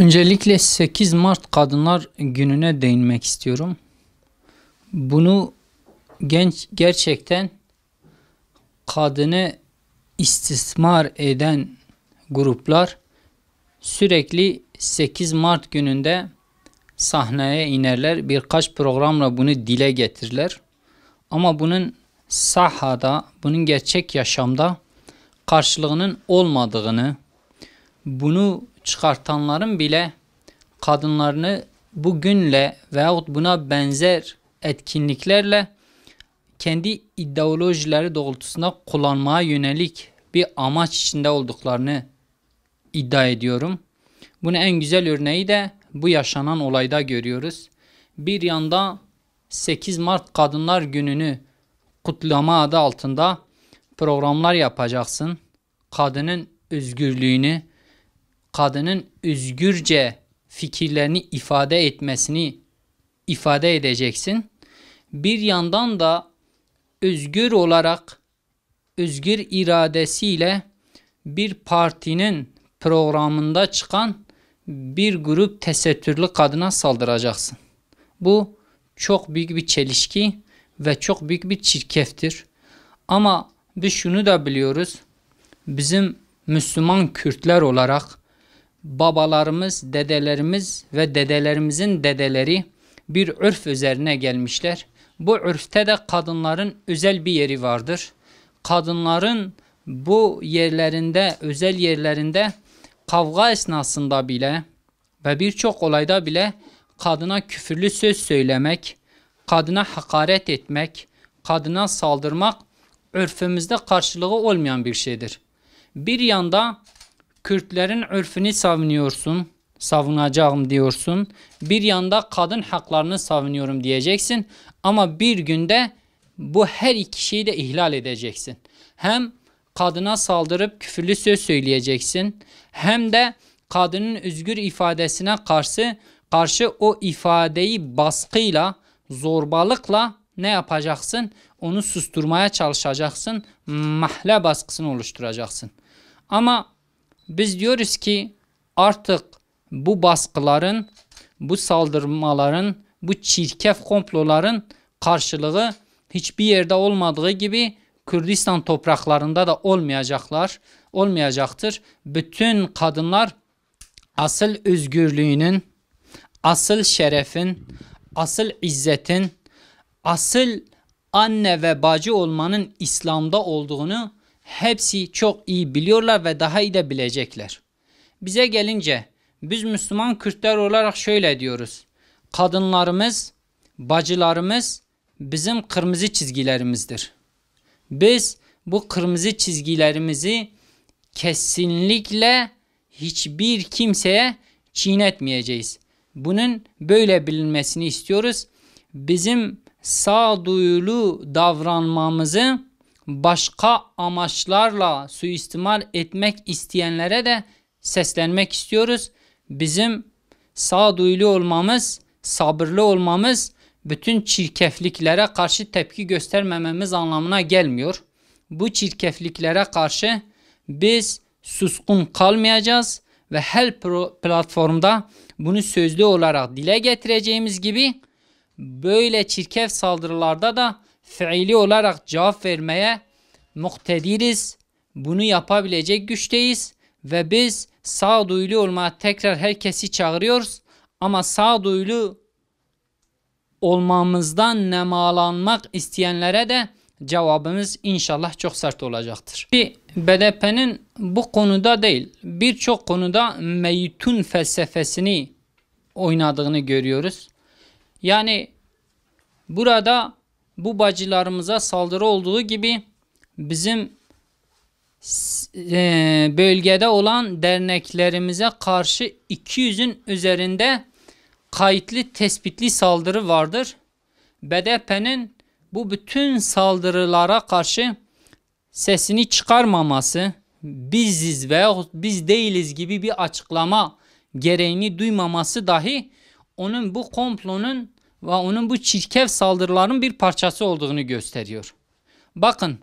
Öncelikle 8 Mart Kadınlar Günü'ne değinmek istiyorum. Bunu gerçekten kadını istismar eden gruplar sürekli 8 Mart gününde sahneye inerler. Birkaç programla bunu dile getirirler. Ama bunun sahada, bunun gerçek yaşamda karşılığının olmadığını, bunu çıkartanların bile kadınlarını bugünle veyahut buna benzer etkinliklerle kendi ideolojileri doğrultusunda kullanmaya yönelik bir amaç içinde olduklarını iddia ediyorum. Bunun en güzel örneği de bu yaşanan olayda görüyoruz. Bir yanda 8 Mart Kadınlar Günü'nü kutlama adı altında programlar yapacaksın. Kadının özgürlüğünü, kadının özgürce fikirlerini ifade etmesini ifade edeceksin. Bir yandan da özgür olarak, özgür iradesiyle bir partinin programında çıkan bir grup tesettürlü kadına saldıracaksın. Bu çok büyük bir çelişki ve çok büyük bir çirkeftir. Ama biz şunu da biliyoruz. Bizim Müslüman Kürtler olarak babalarımız, dedelerimiz ve dedelerimizin dedeleri bir örf üzerine gelmişler. Bu örfte de kadınların özel bir yeri vardır. Kadınların bu yerlerinde, özel yerlerinde kavga esnasında bile ve birçok olayda bile kadına küfürlü söz söylemek, kadına hakaret etmek, kadına saldırmak örfümüzde karşılığı olmayan bir şeydir. Bir yanda Kürtlerin örfünü savunuyorsun, savunacağım diyorsun. Bir yanda kadın haklarını savunuyorum diyeceksin. Ama bir günde bu her iki şeyi de ihlal edeceksin. Hem kadına saldırıp küfürlü söz söyleyeceksin. Hem de kadının özgür ifadesine karşı o ifadeyi baskıyla, zorbalıkla ne yapacaksın? Onu susturmaya çalışacaksın. Mahalle baskısını oluşturacaksın. Ama biz diyoruz ki artık bu baskıların, bu saldırmaların, bu çirkef komploların karşılığı hiçbir yerde olmadığı gibi Kürdistan topraklarında da olmayacaktır. Bütün kadınlar asıl özgürlüğünün, asıl şerefin, asıl izzetin, asıl anne ve bacı olmanın İslam'da olduğunu hepsi çok iyi biliyorlar ve daha iyi de bilecekler. Bize gelince biz Müslüman Kürtler olarak şöyle diyoruz. Kadınlarımız, bacılarımız bizim kırmızı çizgilerimizdir. Biz bu kırmızı çizgilerimizi kesinlikle hiçbir kimseye çiğnetmeyeceğiz. Bunun böyle bilinmesini istiyoruz. Bizim sağduyulu davranmamızı başka amaçlarla suistimal etmek isteyenlere de seslenmek istiyoruz. Bizim sağduyulu olmamız, sabırlı olmamız, bütün çirkefliklere karşı tepki göstermememiz anlamına gelmiyor. Bu çirkefliklere karşı biz suskun kalmayacağız ve her platformda bunu sözlü olarak dile getireceğimiz gibi böyle çirkef saldırılarda da fiili olarak cevap vermeye muktediriz. Bunu yapabilecek güçteyiz ve biz sağduyulu olmaya tekrar herkesi çağırıyoruz. Ama sağduyulu olmamızdan nemalanmak isteyenlere de cevabımız inşallah çok sert olacaktır. BDP'nin bu konuda değil, birçok konuda meytun felsefesini oynadığını görüyoruz. Yani burada bu bacılarımıza saldırı olduğu gibi bizim bölgede olan derneklerimize karşı 200'ün üzerinde kayıtlı tespitli saldırı vardır. BDP'nin bu bütün saldırılara karşı sesini çıkarmaması, biziz veya biz değiliz gibi bir açıklama gereğini duymaması dahi onun bu komplonun ve onun bu çirkef saldırıların bir parçası olduğunu gösteriyor. Bakın,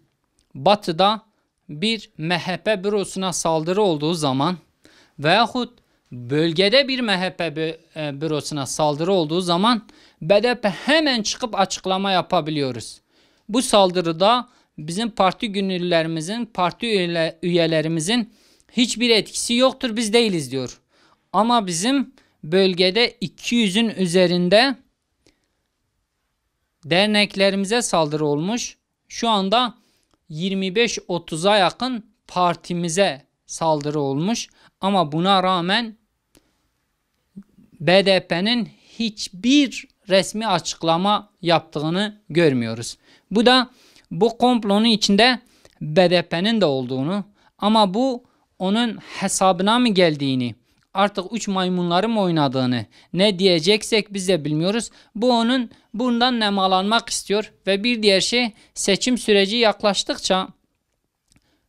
Batı'da bir MHP bürosuna saldırı olduğu zaman veyahut bölgede bir MHP bürosuna saldırı olduğu zaman BDP hemen çıkıp açıklama yapabiliyoruz. Bu saldırıda bizim parti gönüllülerimizin, parti üyelerimizin hiçbir etkisi yoktur, biz değiliz diyor. Ama bizim bölgede 200'ün üzerinde derneklerimize saldırı olmuş. Şu anda 25-30'a yakın partimize saldırı olmuş. Ama buna rağmen BDP'nin hiçbir resmi açıklama yaptığını görmüyoruz. Bu da bu komplonun içinde BDP'nin de olduğunu, ama bu onun hesabına mı geldiğini, artık 3 maymunları mı oynadığını, ne diyeceksek biz de bilmiyoruz. Bu onun bundan nemalanmak istiyor ve bir diğer şey, seçim süreci yaklaştıkça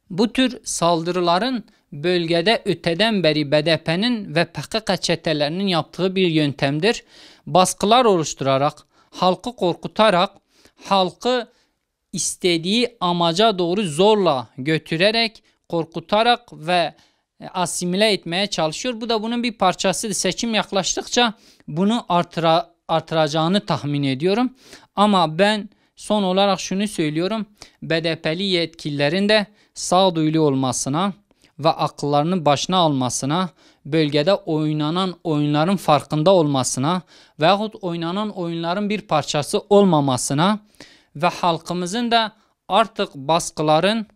bu tür saldırıların bölgede öteden beri BDP'nin ve PKK çetelerinin yaptığı bir yöntemdir. Baskılar oluşturarak, halkı korkutarak, halkı istediği amaca doğru zorla götürerek, korkutarak ve asimile etmeye çalışıyor. Bu da bunun bir parçasıdır. Seçim yaklaştıkça bunu artıracağını tahmin ediyorum. Ama ben son olarak şunu söylüyorum. BDP'li yetkililerin de sağduyulu olmasına ve akıllarını başına almasına, bölgede oynanan oyunların farkında olmasına veyahut oynanan oyunların bir parçası olmamasına ve halkımızın da artık baskıların,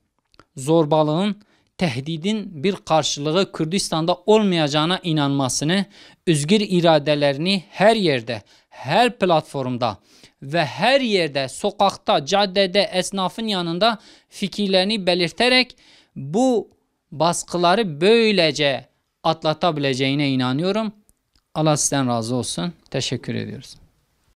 zorbalığın, tehdidin bir karşılığı Kürdistan'da olmayacağına inanmasını, özgür iradelerini her yerde, her platformda ve her yerde, sokakta, caddede, esnafın yanında fikirlerini belirterek bu baskıları böylece atlatabileceğine inanıyorum. Allah sizden razı olsun. Teşekkür ediyoruz.